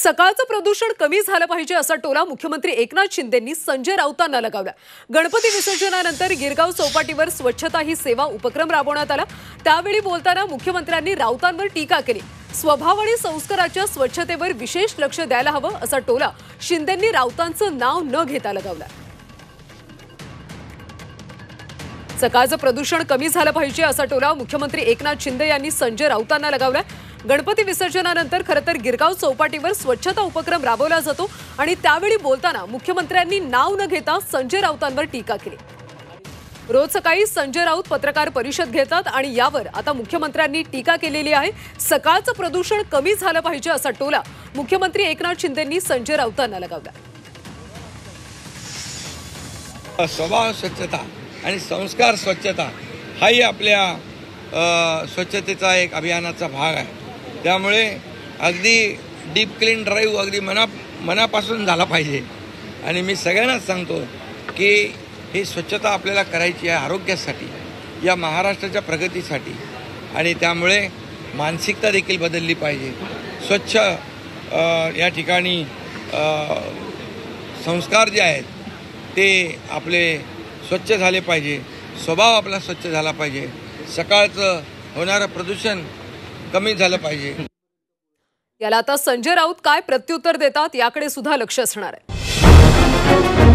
सकाळचं प्रदूषण कमी झालं पाहिजे असा टोला मुख्यमंत्री एकनाथ शिंदेंनी संजय राऊतांना लगावला। गणपती विसर्जनानंतर गिरगाव चौपाटीवर स्वच्छता ही सेवा उपक्रम राबवण्यात आला। त्यावेळी बोलताना मुख्यमंत्र्यांनी राऊतांवर टीका केली। स्वभाव आणि संस्काराच्या स्वच्छतेवर विशेष लक्ष द्यायला हवं असा टोला शिंदेंनी राऊतांचं नाव न घेता लगावला। सकाळचं प्रदूषण कमी झालं पाहिजे असा टोला मुख्यमंत्री एकनाथ शिंदे यांनी संजय राऊतांना लगावला। गणपती विसर्जनानंतर खरतर गिरगाव चौपाटीवर स्वच्छता उपक्रम राबवला जातो आणि त्यावेळी बोलताना मुख्यमंत्र्यांनी नाव न घेता संजय राऊतांवर टीका केली। रोज सकाळी संजय राऊत पत्रकार परिषद घेतात आणि यावर आता मुख्यमंत्र्यांनी टीका केलेली आहे। सकाळचं प्रदूषण कमी झालं पाहिजे असा टोला मुख्यमंत्री एकनाथ शिंदेंनी संजय राऊतांना लगावला। स्वभाव स्वच्छता आणि संस्कार स्वच्छता हाही आपल्या स्वच्छतेचा एक अभियानाचा भाग आहे। त्यामुळे अगदी डीप क्लीन ड्राईव्ह अगदी मनापासून झाला पाहिजे आणि मी सगळ्यांनाच सांगतो की ही स्वच्छता आपल्याला करायची आहे आरोग्यासाठी, या महाराष्ट्राच्या प्रगतीसाठी, आणि त्यामुळे मानसिकता देखील बदलली पाहिजे। स्वच्छ या ठिकाणी संस्कार जे आहेत ते आपले स्वच्छ झाले पाहिजे, स्वभाव आपला स्वच्छ झाला पाहिजे, सकाळचं होणारं प्रदूषण कमी झालं पाहिजे। याला आता संजय राऊत काय प्रत्युत्तर देतात याकडे सुद्धा लक्ष असणार आहे।